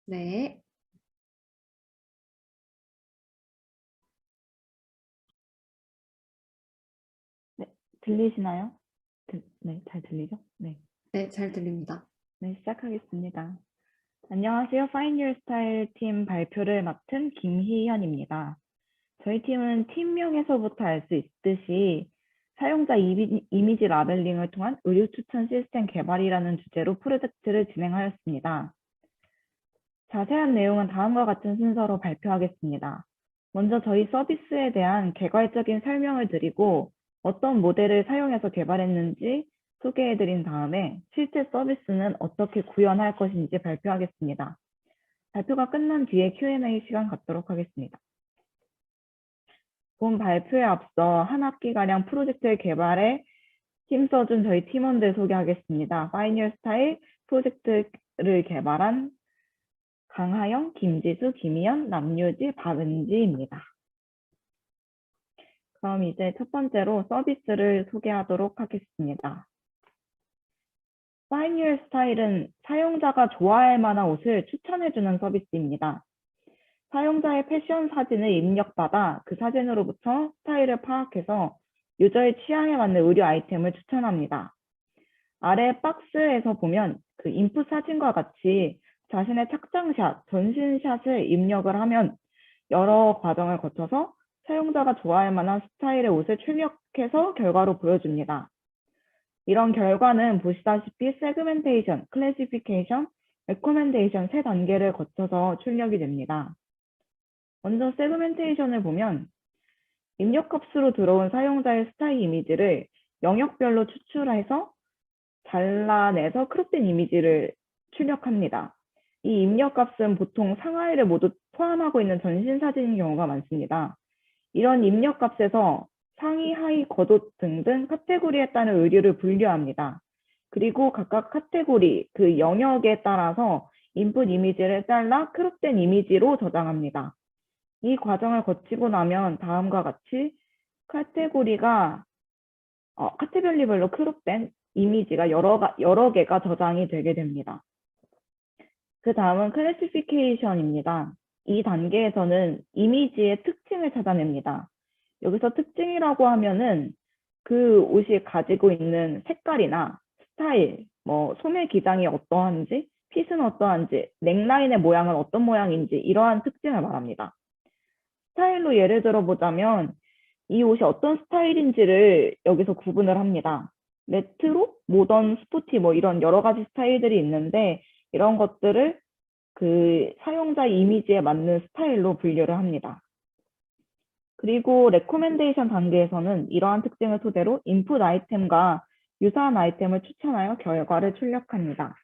네, 네, 들리시나요? 네, 잘 들리죠? 네, 네, 잘 들립니다. 네, 시작하겠습니다. 안녕하세요. Find Your Style 팀 발표를 맡은 김희현입니다. 저희 팀은 팀명에서부터 알 수 있듯이 사용자 이미지 라벨링을 통한 의류 추천 시스템 개발이라는 주제로 프로젝트를 진행하였습니다. 자세한 내용은 다음과 같은 순서로 발표하겠습니다. 먼저 저희 서비스에 대한 개괄적인 설명을 드리고 어떤 모델을 사용해서 개발했는지 소개해드린 다음에 실제 서비스는 어떻게 구현할 것인지 발표하겠습니다. 발표가 끝난 뒤에 Q&A 시간 갖도록 하겠습니다. 본 발표에 앞서 한 학기가량 프로젝트의 개발에 힘써준 저희 팀원들 소개하겠습니다. Find Your Style 프로젝트를 개발한 강하영, 김지수, 김희연, 남유지, 박은지입니다. 그럼 이제 첫 번째로 서비스를 소개하도록 하겠습니다. Find Your Style은 사용자가 좋아할 만한 옷을 추천해주는 서비스입니다. 사용자의 패션 사진을 입력받아 그 사진으로부터 스타일을 파악해서 유저의 취향에 맞는 의류 아이템을 추천합니다. 아래 박스에서 보면 그 인풋 사진과 같이 자신의 착장샷, 전신샷을 입력을 하면 여러 과정을 거쳐서 사용자가 좋아할 만한 스타일의 옷을 출력해서 결과로 보여줍니다. 이런 결과는 보시다시피 세그멘테이션, 클래시피케이션, 레코멘데이션 세 단계를 거쳐서 출력이 됩니다. 먼저 세그멘테이션을 보면 입력값으로 들어온 사용자의 스타일 이미지를 영역별로 추출해서 잘라내서 크롭된 이미지를 출력합니다. 이 입력값은 보통 상하이를 모두 포함하고 있는 전신 사진인 경우가 많습니다. 이런 입력값에서 상의, 하의, 겉옷 등등 카테고리에 따른 의류를 분류합니다. 그리고 각각 카테고리, 그 영역에 따라서 인풋 이미지를 잘라 크롭된 이미지로 저장합니다. 이 과정을 거치고 나면 다음과 같이 카테고리가 카테고리별로 크롭된 이미지가 여러 개가 저장이 되게 됩니다. 그 다음은 클래시피케이션입니다. 이 단계에서는 이미지의 특징을 찾아냅니다. 여기서 특징이라고 하면은 그 옷이 가지고 있는 색깔이나 스타일, 뭐 소매 기장이 어떠한지, 핏은 어떠한지, 넥라인의 모양은 어떤 모양인지 이러한 특징을 말합니다. 스타일로 예를 들어보자면 이 옷이 어떤 스타일인지를 여기서 구분을 합니다. 레트로, 모던, 스포티 뭐 이런 여러 가지 스타일들이 있는데 이런 것들을 그 사용자 이미지에 맞는 스타일로 분류를 합니다. 그리고 레코멘데이션 단계에서는 이러한 특징을 토대로 인풋 아이템과 유사한 아이템을 추천하여 결과를 출력합니다.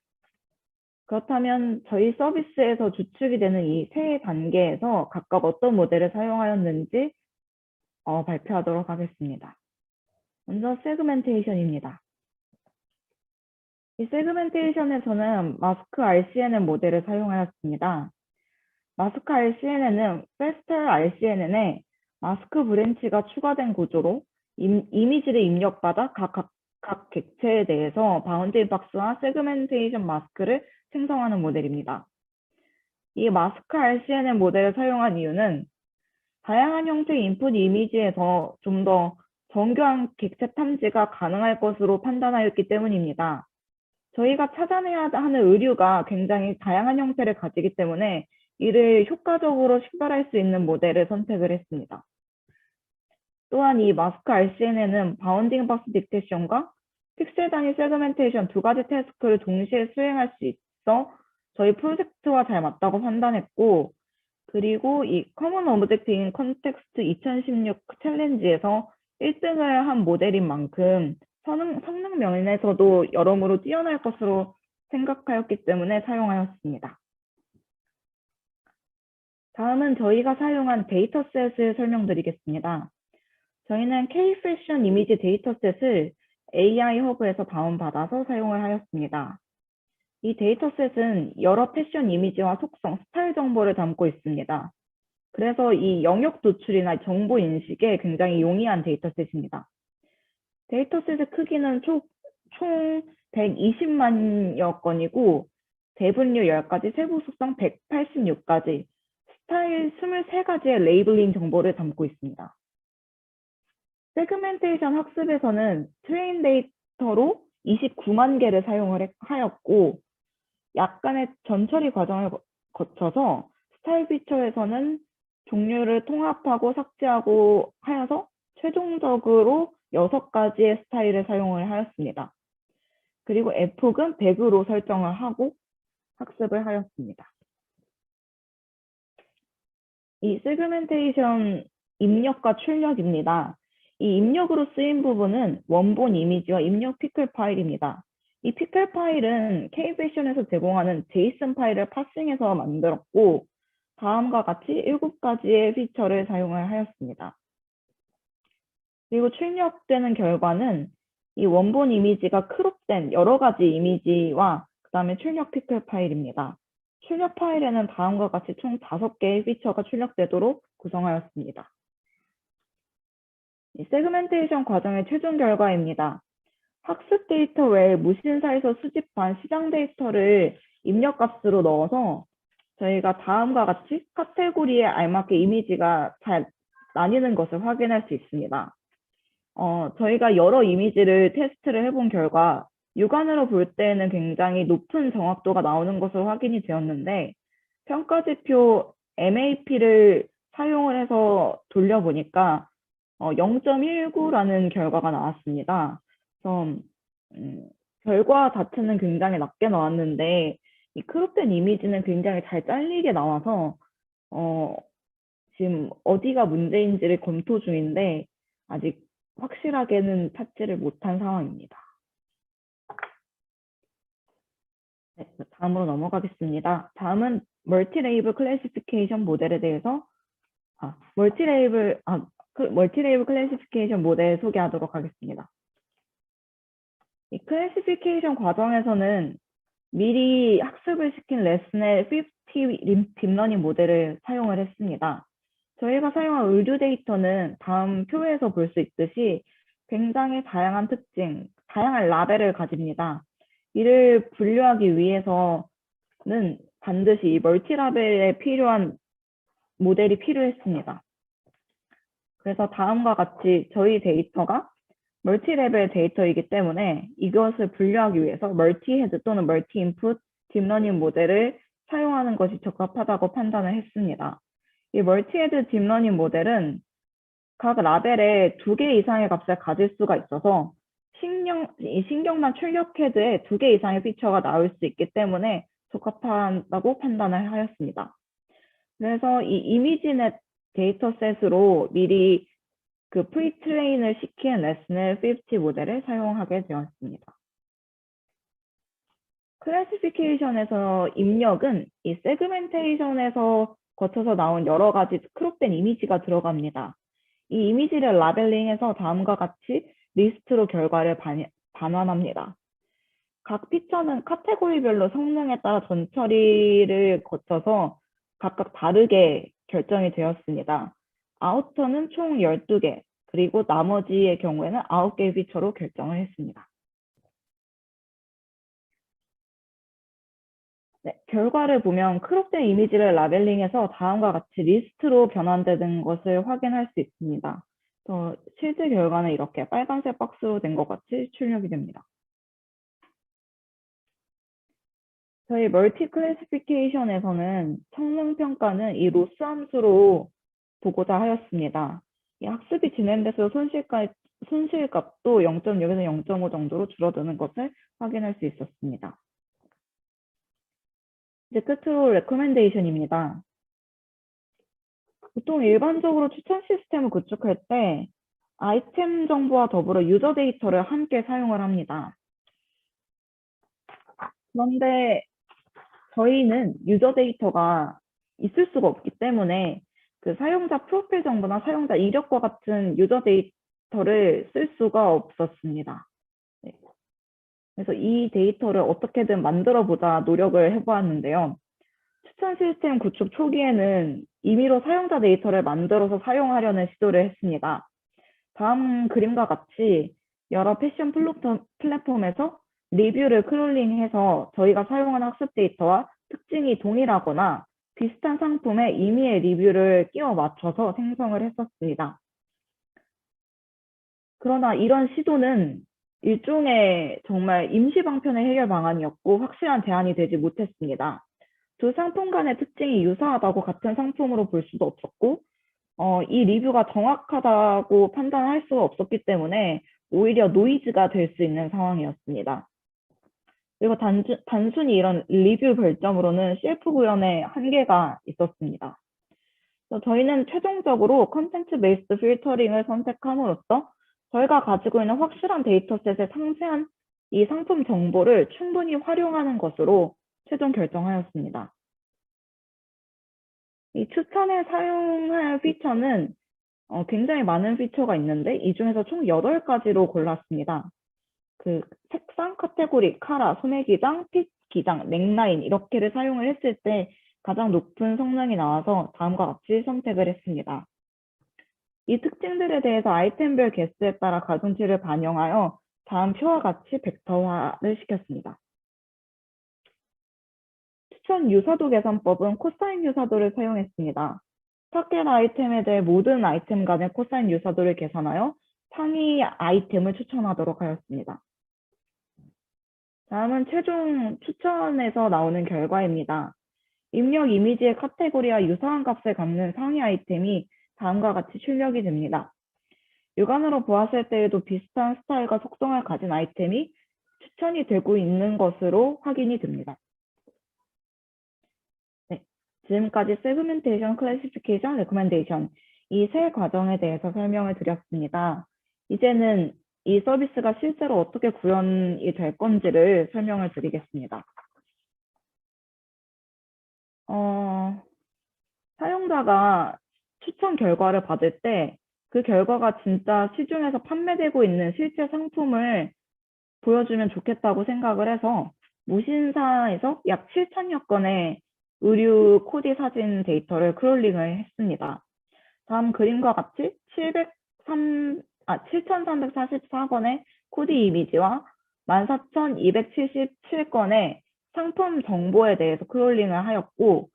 그렇다면 저희 서비스에서 주축이 되는 이 세 단계에서 각각 어떤 모델을 사용하였는지 발표하도록 하겠습니다. 먼저 세그멘테이션입니다. 이 세그멘테이션에서는 마스크 RCNN 모델을 사용하였습니다. 마스크 RCNN은 Faster RCNN에 마스크 브랜치가 추가된 구조로 이미지를 입력받아 각 객체에 대해서 바운드리 박스와 세그멘테이션 마스크를 생성하는 모델입니다. 이 마스크 RCNN 모델을 사용한 이유는 다양한 형태의 인풋 이미지에서 좀 더 정교한 객체 탐지가 가능할 것으로 판단하였기 때문입니다. 저희가 찾아내야 하는 의류가 굉장히 다양한 형태를 가지기 때문에 이를 효과적으로 식별할 수 있는 모델을 선택을 했습니다. 또한 이 마스크 RCNN은 바운딩 박스 딕테이션과 픽셀 단위 세그멘테이션 두 가지 태스크를 동시에 수행할 수 있어 저희 프로젝트와 잘 맞다고 판단했고, 그리고 이 커먼 오브젝트 인 컨텍스트 2016 챌린지에서 1등을 한 모델인 만큼 성능 면에서도 여러모로 뛰어날 것으로 생각하였기 때문에 사용하였습니다. 다음은 저희가 사용한 데이터셋을 설명드리겠습니다. 저희는 K-패션 이미지 데이터셋을 AI 허브에서 다운받아서 사용을 하였습니다. 이 데이터셋은 여러 패션 이미지와 속성, 스타일 정보를 담고 있습니다. 그래서 이 영역 도출이나 정보 인식에 굉장히 용이한 데이터셋입니다. 데이터셋의 크기는 총 120만여 건이고 대분류 10가지, 세부 속성 186가지, 스타일 23가지의 레이블링 정보를 담고 있습니다. 세그멘테이션 학습에서는 트레인 데이터로 29만 개를 사용을 하였고, 약간의 전처리 과정을 거쳐서 스타일 피처에서는 종류를 통합하고 삭제하고 하여서 최종적으로 6가지의 스타일을 사용을 하였습니다. 그리고 F극은 100으로 설정을 하고 학습을 하였습니다. 이 세그멘테이션 입력과 출력입니다. 이 입력으로 쓰인 부분은 원본 이미지와 입력 피클 파일입니다. 이 피클 파일은 K패션에서 제공하는 제이슨 파일을 파싱해서 만들었고, 다음과 같이 7가지의 피처를 사용을 하였습니다. 그리고 출력되는 결과는 이 원본 이미지가 크롭된 여러 가지 이미지와 그 다음에 출력 피클 파일입니다. 출력 파일에는 다음과 같이 총 5개의 피처가 출력되도록 구성하였습니다. 이 세그멘테이션 과정의 최종 결과입니다. 학습 데이터 외에 무신사에서 수집한 시장 데이터를 입력값으로 넣어서 저희가 다음과 같이 카테고리에 알맞게 이미지가 잘 나뉘는 것을 확인할 수 있습니다. 저희가 여러 이미지를 테스트를 해본 결과 육안으로 볼 때에는 굉장히 높은 정확도가 나오는 것으로 확인이 되었는데, 평가지표 MAP를 사용을 해서 돌려보니까 0.19라는 결과가 나왔습니다. 그래서 결과 자체는 굉장히 낮게 나왔는데 이 크롭된 이미지는 굉장히 잘 잘리게 나와서 지금 어디가 문제인지를 검토 중인데 아직 확실하게는 찾지를 못한 상황입니다. 네, 다음으로 넘어가겠습니다. 다음은 멀티레이블 클래시피케이션 모델에 대해서 멀티레이블 클래시피케이션 모델 소개하도록 하겠습니다. 이 클래시피케이션 과정에서는 미리 학습을 시킨 레슨의 50 딥러닝 모델을 사용을 했습니다. 저희가 사용한 의류 데이터는 다음 표에서 볼 수 있듯이 굉장히 다양한 특징, 다양한 라벨을 가집니다. 이를 분류하기 위해서는 반드시 이 멀티라벨에 필요한 모델이 필요했습니다. 그래서 다음과 같이 저희 데이터가 멀티레벨 데이터이기 때문에 이것을 분류하기 위해서 멀티헤드 또는 멀티인풋 딥러닝 모델을 사용하는 것이 적합하다고 판단을 했습니다. 이 멀티헤드 딥러닝 모델은 각 라벨에 2개 이상의 값을 가질 수가 있어서 신경만 출력 헤드에 2개 이상의 피처가 나올 수 있기 때문에 적합하다고 판단을 하였습니다. 그래서 이 이미지넷 데이터셋으로 미리 그 프리트레인을 시킨 레슨을 50 모델을 사용하게 되었습니다. 클래시피케이션에서 입력은 이 세그멘테이션에서 거쳐서 나온 여러 가지 크롭된 이미지가 들어갑니다. 이 이미지를 라벨링해서 다음과 같이 리스트로 결과를 반환합니다. 각 피처는 카테고리별로 성능에 따라 전처리를 거쳐서 각각 다르게 결정이 되었습니다. 아우터는 총 12개, 그리고 나머지의 경우에는 9개의 피처로 결정을 했습니다. 네, 결과를 보면 크롭된 이미지를 라벨링해서 다음과 같이 리스트로 변환되는 것을 확인할 수 있습니다. 실제 결과는 이렇게 빨간색 박스로 된 것 같이 출력이 됩니다. 저희 멀티 클래시피케이션에서는 성능 평가는 이 로스 함수로 보고자 하였습니다. 이 학습이 진행돼서 손실값도 0.6에서 0.5 정도로 줄어드는 것을 확인할 수 있었습니다. 이제 끝으로 레코멘데이션입니다. 보통 일반적으로 추천 시스템을 구축할 때 아이템 정보와 더불어 유저 데이터를 함께 사용을 합니다. 그런데 저희는 유저 데이터가 있을 수가 없기 때문에 그 사용자 프로필 정보나 사용자 이력과 같은 유저 데이터를 쓸 수가 없었습니다. 네. 그래서 이 데이터를 어떻게든 만들어 보자 노력을 해보았는데요. 추천 시스템 구축 초기에는 임의로 사용자 데이터를 만들어서 사용하려는 시도를 했습니다. 다음 그림과 같이 여러 패션 플랫폼에서 리뷰를 크롤링해서 저희가 사용한 학습 데이터와 특징이 동일하거나 비슷한 상품에 임의의 리뷰를 끼워 맞춰서 생성을 했었습니다. 그러나 이런 시도는 일종의 정말 임시 방편의 해결 방안이었고 확실한 대안이 되지 못했습니다. 두 상품 간의 특징이 유사하다고 같은 상품으로 볼 수도 없었고, 이 리뷰가 정확하다고 판단할 수가 없었기 때문에 오히려 노이즈가 될 수 있는 상황이었습니다. 그리고 단순히 이런 리뷰 별점으로는 CF 구현에 한계가 있었습니다. 그래서 저희는 최종적으로 컨텐츠 베이스드 필터링을 선택함으로써 저희가 가지고 있는 확실한 데이터셋의 상세한 이 상품 정보를 충분히 활용하는 것으로 최종 결정하였습니다. 이 추천에 사용할 피처는 굉장히 많은 피처가 있는데 이 중에서 총 8가지로 골랐습니다. 그 색상, 카테고리, 카라, 소매 기장, 핏 기장, 넥라인 이렇게를 사용을 했을 때 가장 높은 성능이 나와서 다음과 같이 선택을 했습니다. 이 특징들에 대해서 아이템별 개수에 따라 가중치를 반영하여 다음 표와 같이 벡터화를 시켰습니다. 추천 유사도 계산법은 코사인 유사도를 사용했습니다. 타겟 아이템에 대해 모든 아이템 간의 코사인 유사도를 계산하여 상위 아이템을 추천하도록 하였습니다. 다음은 최종 추천에서 나오는 결과입니다. 입력 이미지의 카테고리와 유사한 값을 갖는 상위 아이템이 다음과 같이 출력이 됩니다. 육안으로 보았을 때에도 비슷한 스타일과 속성을 가진 아이템이 추천이 되고 있는 것으로 확인이 됩니다. 네, 지금까지 세그멘테이션, 클래시피케이션, 레코멘데이션 이 세 과정에 대해서 설명을 드렸습니다. 이제는 이 서비스가 실제로 어떻게 구현이 될 건지를 설명을 드리겠습니다. 사용자가 추천 결과를 받을 때 그 결과가 진짜 시중에서 판매되고 있는 실제 상품을 보여주면 좋겠다고 생각을 해서 무신사에서 약 7,000여 건의 의류 코디 사진 데이터를 크롤링을 했습니다. 다음 그림과 같이 7,344건의 코디 이미지와 14,277건의 상품 정보에 대해서 크롤링을 하였고,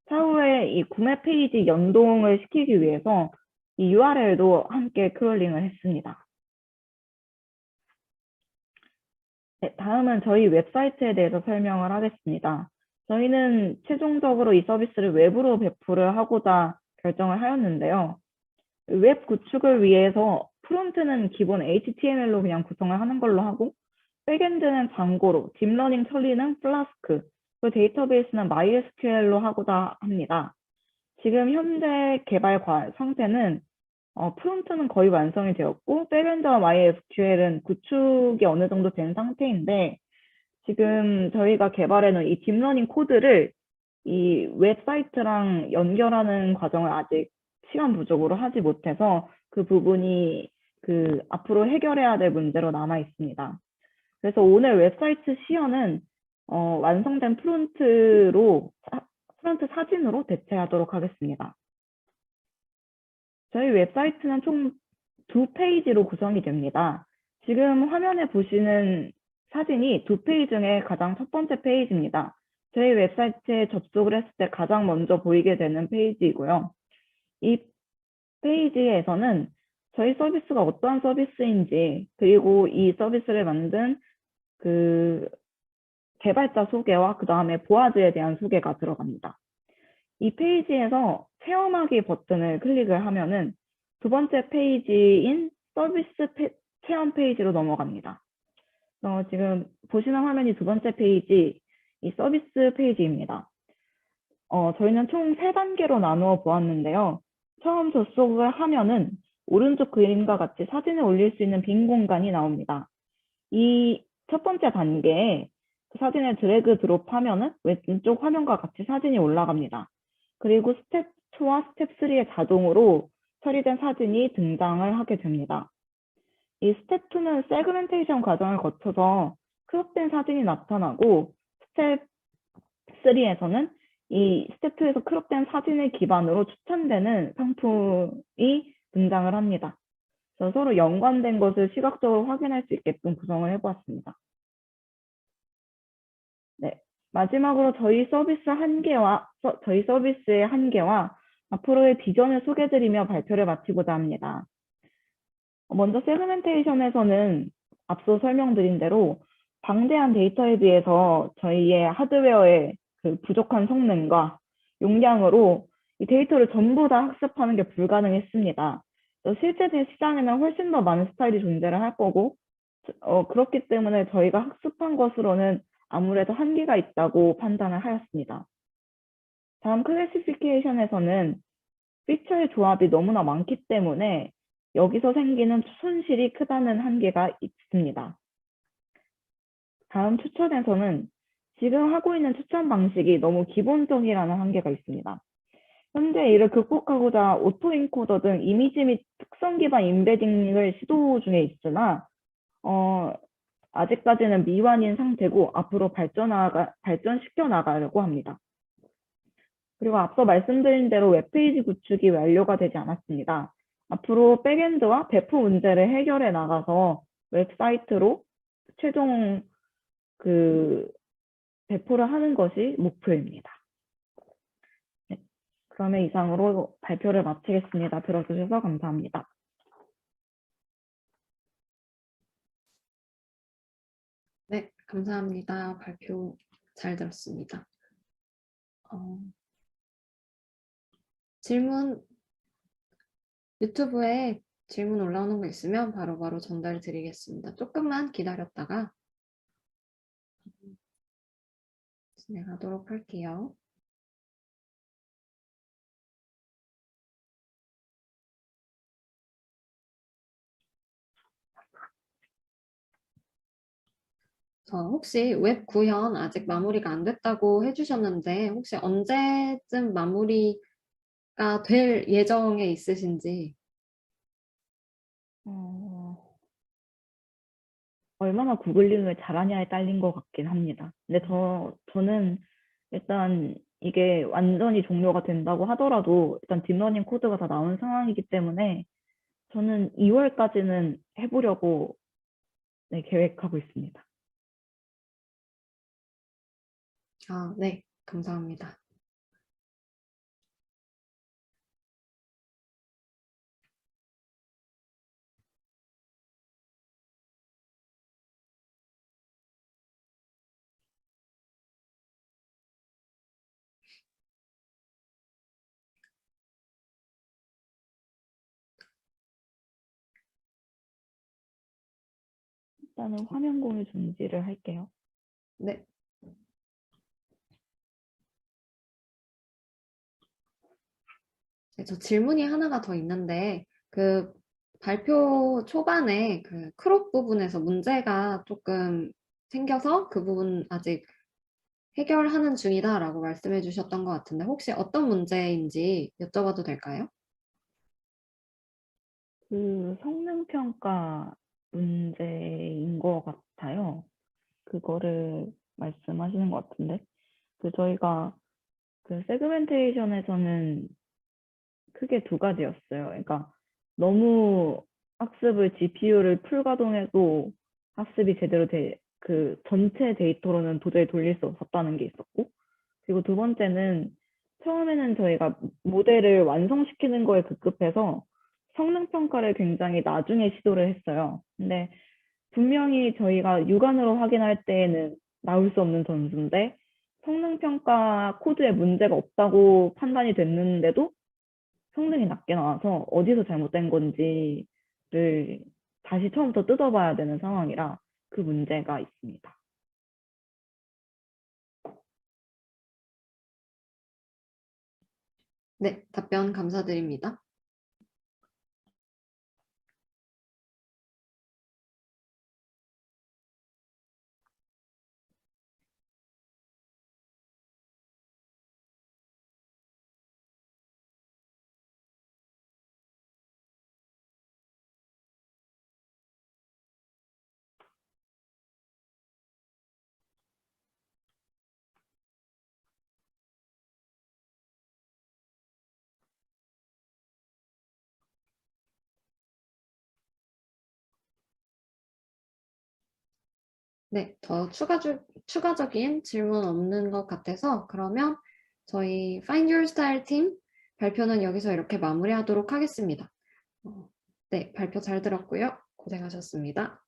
차후에 이 구매 페이지 연동을 시키기 위해서 이 URL도 함께 크롤링을 했습니다. 네, 다음은 저희 웹사이트에 대해서 설명을 하겠습니다. 저희는 최종적으로 이 서비스를 웹으로 배포를 하고자 결정을 하였는데요. 웹 구축을 위해서 프론트는 기본 HTML로 그냥 구성을 하는 걸로 하고, 백엔드는 장고로, 딥러닝 처리는 플라스크, 그리고 데이터베이스는 MySQL로 하고자 합니다. 지금 현재 개발 상태는 프론트는 거의 완성이 되었고, 백엔드와 MySQL은 구축이 어느 정도 된 상태인데, 지금 저희가 개발해놓은 이 딥러닝 코드를 이 웹사이트랑 연결하는 과정을 아직 시간 부족으로 하지 못해서 그 부분이 앞으로 해결해야 될 문제로 남아 있습니다. 그래서 오늘 웹사이트 시연은 완성된 프론트 사진으로 대체하도록 하겠습니다. 저희 웹사이트는 총 2페이지로 구성이 됩니다. 지금 화면에 보시는 사진이 2페이지 중에 가장 첫 번째 페이지입니다. 저희 웹사이트에 접속을 했을 때 가장 먼저 보이게 되는 페이지이고요. 이 페이지에서는 저희 서비스가 어떠한 서비스인지, 그리고 이 서비스를 만든 개발자 소개와 그 다음에 보아즈에 대한 소개가 들어갑니다. 이 페이지에서 체험하기 버튼을 클릭을 하면은 두 번째 페이지인 서비스 체험 페이지로 넘어갑니다. 지금 보시는 화면이 두 번째 페이지, 이 서비스 페이지입니다. 저희는 총 3단계로 나누어 보았는데요. 처음 접속을 하면은 오른쪽 그림과 같이 사진을 올릴 수 있는 빈 공간이 나옵니다. 이 첫 번째 단계에 사진을 드래그 드롭하면은 왼쪽 화면과 같이 사진이 올라갑니다. 그리고 스텝 2와 스텝 3에 자동으로 처리된 사진이 등장을 하게 됩니다. 이 스텝 2는 세그멘테이션 과정을 거쳐서 크롭된 사진이 나타나고, 스텝 3에서는 이 스텝 2에서 크롭된 사진을 기반으로 추천되는 상품이 등장을 합니다. 그래서 서로 연관된 것을 시각적으로 확인할 수 있게끔 구성을 해보았습니다. 마지막으로 저희 서비스의 한계와 앞으로의 비전을 소개드리며 발표를 마치고자 합니다. 먼저 세그멘테이션에서는 앞서 설명드린 대로 방대한 데이터에 비해서 저희의 하드웨어의 그 부족한 성능과 용량으로 이 데이터를 전부 다 학습하는 게 불가능했습니다. 실제 시장에는 훨씬 더 많은 스타일이 존재를 할 거고, 그렇기 때문에 저희가 학습한 것으로는 아무래도 한계가 있다고 판단을 하였습니다. 다음 클래시피케이션에서는 피처의 조합이 너무나 많기 때문에 여기서 생기는 손실이 크다는 한계가 있습니다. 다음 추천에서는 지금 하고 있는 추천 방식이 너무 기본적이라는 한계가 있습니다. 현재 이를 극복하고자 오토인코더 등 이미지 및 특성 기반 임베딩을 시도 중에 있으나 아직까지는 미완인 상태고 앞으로 발전시켜 나가려고 합니다. 그리고 앞서 말씀드린 대로 웹페이지 구축이 완료가 되지 않았습니다. 앞으로 백엔드와 배포 문제를 해결해 나가서 웹사이트로 최종 배포를 하는 것이 목표입니다. 네, 그러면 이상으로 발표를 마치겠습니다. 들어주셔서 감사합니다. 네, 감사합니다. 발표 잘 들었습니다. 유튜브에 질문 올라오는 거 있으면 바로바로 전달 드리겠습니다. 조금만 기다렸다가 진행하도록 할게요. 혹시 웹 구현 아직 마무리가 안 됐다고 해주셨는데 혹시 언제쯤 마무리가 될 예정에 있으신지? 얼마나 구글링을 잘하냐에 딸린 것 같긴 합니다. 근데 저는 일단 이게 완전히 종료가 된다고 하더라도 일단 딥러닝 코드가 다 나온 상황이기 때문에 저는 2월까지는 해보려고 계획하고 있습니다. 네, 감사합니다. 일단은 화면 공유 중지를 할게요. 네. 저 질문이 하나가 더 있는데 발표 초반에 크롭 부분에서 문제가 조금 생겨서 그 부분 아직 해결하는 중이다라고 말씀해 주셨던 것 같은데 혹시 어떤 문제인지 여쭤봐도 될까요? 성능평가 문제인 것 같아요. 그거를 말씀하시는 것 같은데. 저희가 세그멘테이션에서는 크게 두 가지였어요. 그러니까 너무 학습을 GPU를 풀가동해도 학습이 제대로 전체 데이터로는 도저히 돌릴 수 없었다는 게 있었고, 그리고 두 번째는 처음에는 저희가 모델을 완성시키는 거에 급급해서 성능 평가를 굉장히 나중에 시도를 했어요. 근데 분명히 저희가 육안으로 확인할 때에는 나올 수 없는 점수인데 성능 평가 코드에 문제가 없다고 판단이 됐는데도 성능이 낮게 나와서 어디서 잘못된 건지를 다시 처음부터 뜯어봐야 되는 상황이라 그 문제가 있습니다. 네, 답변 감사드립니다. 네, 더 추가적인 질문 없는 것 같아서 그러면 저희 Find Your Style 팀 발표는 여기서 이렇게 마무리하도록 하겠습니다. 네, 발표 잘 들었고요. 고생하셨습니다.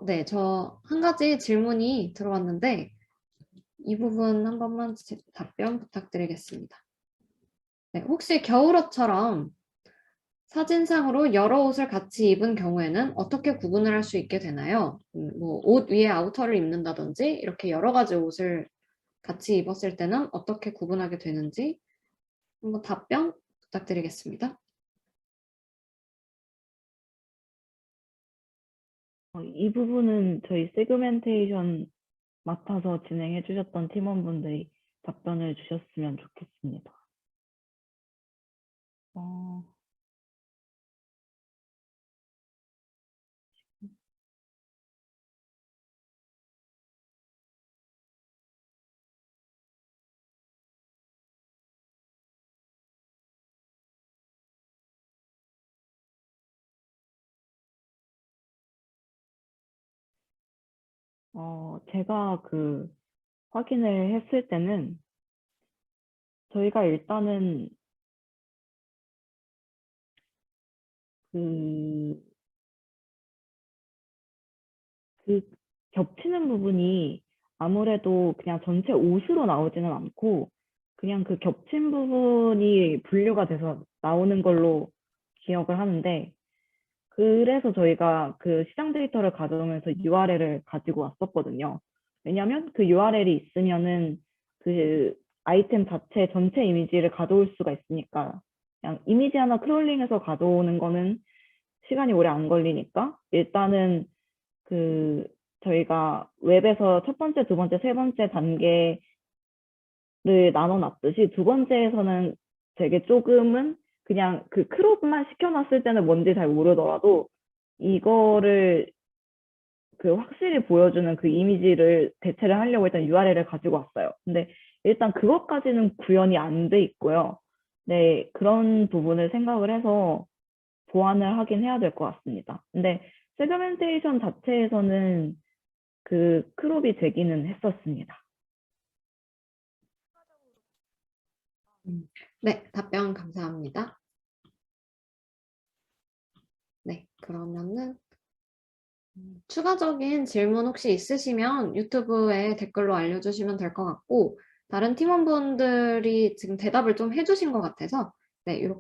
네, 저 한 가지 질문이 들어왔는데 이 부분 한 번만 답변 부탁드리겠습니다. 네, 혹시 겨울옷처럼 사진상으로 여러 옷을 같이 입은 경우에는 어떻게 구분을 할 수 있게 되나요? 뭐 옷 위에 아우터를 입는다든지 이렇게 여러 가지 옷을 같이 입었을 때는 어떻게 구분하게 되는지 한번 답변 부탁드리겠습니다. 이 부분은 저희 세그멘테이션 맡아서 진행해 주셨던 팀원분들이 답변을 주셨으면 좋겠습니다. 제가 확인을 했을 때는 저희가 일단은 그 겹치는 부분이 아무래도 그냥 전체 옷으로 나오지는 않고 그냥 그 겹친 부분이 분류가 돼서 나오는 걸로 기억을 하는데, 그래서 저희가 그 시장 데이터를 가져오면서 URL을 가지고 왔었거든요. 왜냐하면 그 URL이 있으면은 그 아이템 자체 전체 이미지를 가져올 수가 있으니까, 그냥 이미지 하나 크롤링해서 가져오는 거는 시간이 오래 안 걸리니까 일단은 그 저희가 웹에서 첫 번째, 두 번째, 세 번째 단계를 나눠놨듯이 두 번째에서는 되게 조금은 그냥 그 크롭만 시켜놨을 때는 뭔지 잘 모르더라도 이거를 확실히 보여주는 그 이미지를 대체를 하려고 일단 URL을 가지고 왔어요. 근데 일단 그것까지는 구현이 안 돼 있고요. 네, 그런 부분을 생각을 해서 보완을 하긴 해야 될 것 같습니다. 근데 세그멘테이션 자체에서는 크롭이 되기는 했었습니다. 네, 답변 감사합니다. 네, 그러면은 추가적인 질문 혹시 있으시면 유튜브에 댓글로 알려주시면 될 것 같고 다른 팀원분들이 지금 대답을 좀 해주신 것 같아서 네, 이렇게